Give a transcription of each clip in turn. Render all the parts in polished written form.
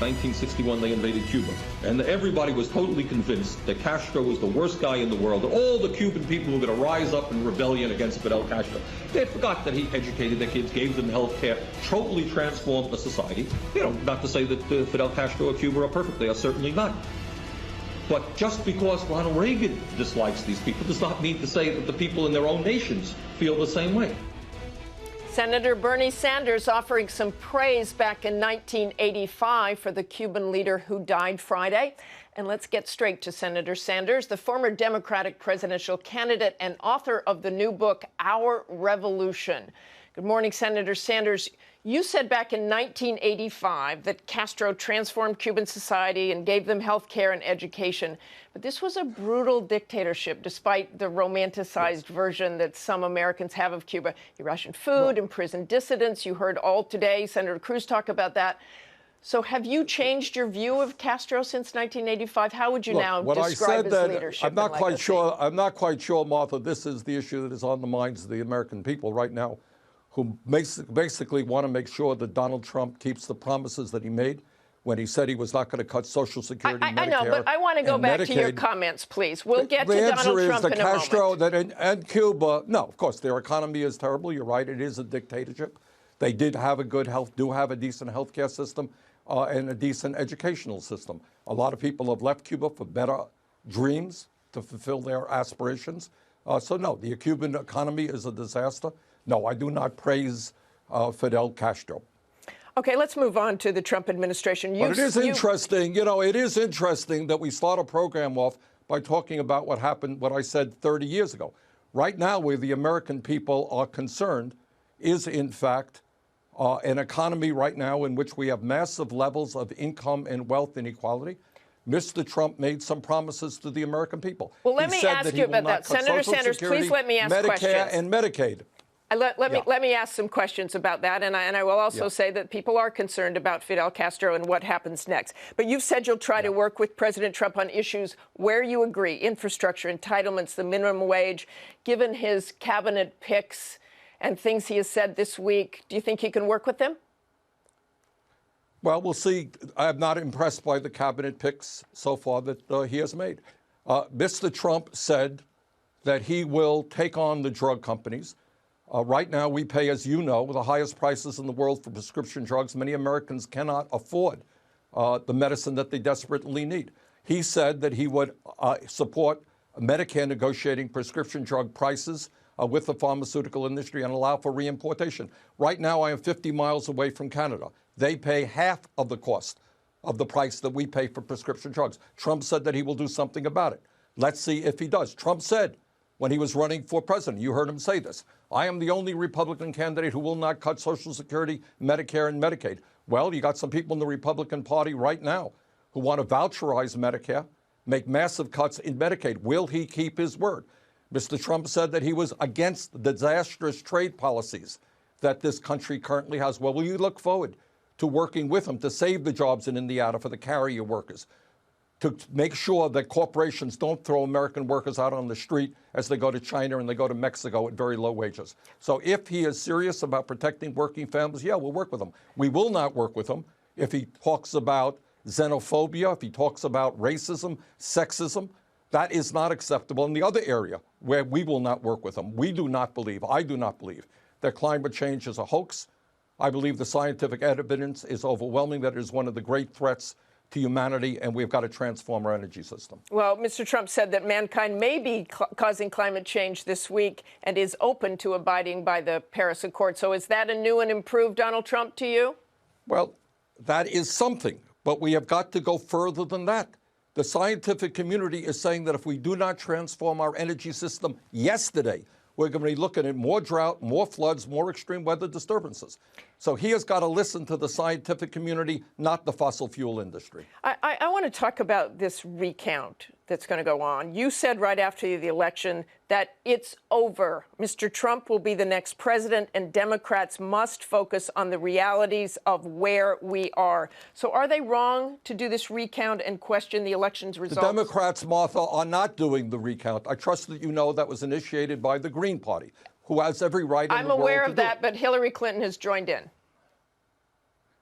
1961, they invaded Cuba. And everybody was totally convinced that Castro was the worst guy in the world, that all the Cuban people were going to rise up in rebellion against Fidel Castro. They forgot that he educated their kids, gave them health care, totally transformed the society. You know, not to say that Fidel Castro or Cuba are perfect. They are certainly not. But just because Ronald Reagan dislikes these people does not mean to say that the people in their own nations feel the same way. Senator Bernie Sanders offering some praise back in 1985 for the Cuban leader who died Friday. And let's get straight to Senator Sanders, the former Democratic presidential candidate and author of the new book, Our Revolution. Good morning, Senator Sanders. You said back in 1985 that Castro transformed Cuban society and gave them health care and education. But this was a brutal dictatorship, despite the romanticized version that some Americans have of Cuba. He rationed food, imprisoned dissidents. You heard all today Senator Cruz talk about that. So have you changed your view of Castro since 1985? How would you now describe his leadership? I'm not quite sure. I'm not quite sure, Martha. This is the issue that is on the minds of the American people right now, who basically want to make sure that Donald Trump keeps the promises that he made when he said he was not going to cut Social Security, Medicare, I know, but I want to go back Medicaid. To your comments, please. We'll get to Donald Trump in a moment. The answer is that Castro and Cuba, no, of course, their economy is terrible. You're right. It is a dictatorship. They did have a good health, do have a decent health care system and a decent educational system. A lot of people have left Cuba for better dreams to fulfill their aspirations. So, no, the Cuban economy is a disaster. No, I do not praise Fidel Castro. Okay, let's move on to the Trump administration. But it is interesting, you know, it is interesting that we start a program off by talking about what happened, what I said 30 years ago. Right now, where the American people are concerned is, in fact, an economy right now in which we have massive levels of income and wealth inequality. Mr. Trump made some promises to the American people. Well, let me ask you about that. Senator Sanders, please let me ask questions. Medicare and Medicaid. Let me ask some questions about that, and I will also say that people are concerned about Fidel Castro and what happens next. But you've said you'll try to work with President Trump on issues where you agree: infrastructure, entitlements, the minimum wage. Given his cabinet picks and things he has said this week, do you think he can work with them? Well, we'll see. I am not impressed by the cabinet picks so far that he has made. Mr. Trump said that he will take on the drug companies. Right now, we pay, as you know, the highest prices in the world for prescription drugs. Many Americans cannot afford the medicine that they desperately need. He said that he would support Medicare negotiating prescription drug prices with the pharmaceutical industry and allow for reimportation. Right now, I am 50 miles away from Canada. They pay half of the cost of the price that we pay for prescription drugs. Trump said that he will do something about it. Let's see if he does. Trump said when he was running for president, you heard him say this, I am the only Republican candidate who will not cut Social Security, Medicare, and Medicaid. Well, you got some people in the Republican Party right now who want to voucherize Medicare, make massive cuts in Medicaid. Will he keep his word? Mr. Trump said that he was against the disastrous trade policies that this country currently has. Well, will you look forward to working with him to save the jobs in Indiana for the carrier workers, to make sure that corporations don't throw American workers out on the street as they go to China and they go to Mexico at very low wages? So if he is serious about protecting working families, yeah, we'll work with him. We will not work with him if he talks about xenophobia, if he talks about racism, sexism. That is not acceptable. In the other area where we will not work with him, we do not believe, I do not believe, that climate change is a hoax. I believe the scientific evidence is overwhelming that it is one of the great threats to humanity, and we've got to transform our energy system. Well, Mr. Trump said that mankind may be causing climate change this week and is open to abiding by the Paris Accord. So is that a new and improved Donald Trump to you? Well, that is something, but we have got to go further than that. The scientific community is saying that if we do not transform our energy system yesterday, we're going to be looking at more drought, more floods, more extreme weather disturbances. So he has got to listen to the scientific community, not the fossil fuel industry. I want to talk about this recount that's going to go on. You said right after the election that it's over. Mr. Trump will be the next president, and Democrats must focus on the realities of where we are. So are they wrong to do this recount and question the election's results? The Democrats, Martha, are not doing the recount. I trust that you know that was initiated by the Green Party, who has every right in the world to do it. I'm aware of that, but Hillary Clinton has joined in.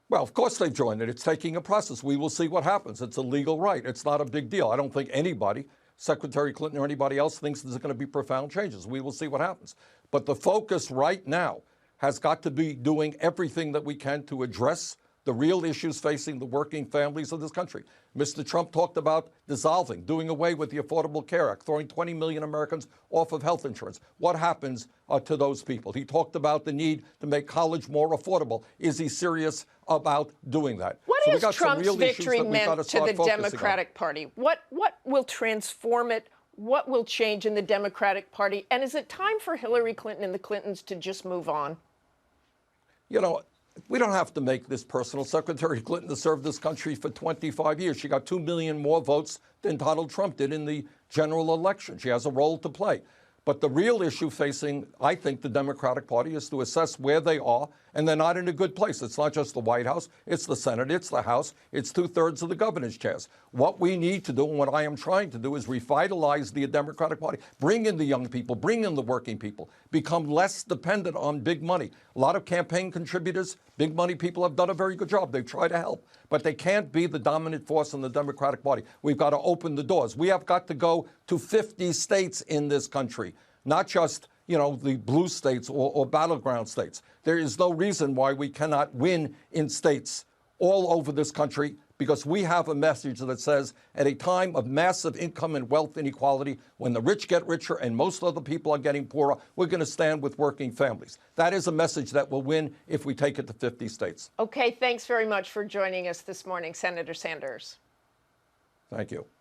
Well, of course they've joined it. It's taking a process. We will see what happens. It's a legal right. It's not a big deal. I don't think anybody, Secretary Clinton or anybody else, thinks there's going to be profound changes. We will see what happens. But the focus right now has got to be doing everything that we can to address the real issues facing the working families of this country. Mr. Trump talked about dissolving, doing away with the Affordable Care Act, throwing 20 million Americans off of health insurance. What happens to those people? He talked about the need to make college more affordable. Is he serious about doing that? What has Trump's victory meant to the Democratic Party? What will transform it? What will change in the Democratic Party? And is it time for Hillary Clinton and the Clintons to just move on? You know, we don't have to make this personal. Secretary Clinton has served this country for 25 years. She got 2 million more votes than Donald Trump did in the general election. She has a role to play. But the real issue facing, I think, the Democratic Party is to assess where they are, and they're not in a good place. It's not just the White House, it's the Senate, it's the House, it's 2/3 of the governor's chairs. What we need to do, and what I am trying to do, is revitalize the Democratic Party, bring in the young people, bring in the working people, become less dependent on big money. A lot of campaign contributors, big money people have done a very good job. They've tried to help, but they can't be the dominant force in the Democratic Party. We've got to open the doors. We have got to go to 50 states in this country, not just, the blue states or battleground states. There is no reason why we cannot win in states all over this country, because we have a message that says at a time of massive income and wealth inequality, when the rich get richer and most other people are getting poorer, we're going to stand with working families. That is a message that will win if we take it to 50 states. Okay, thanks very much for joining us this morning, Senator Sanders. Thank you.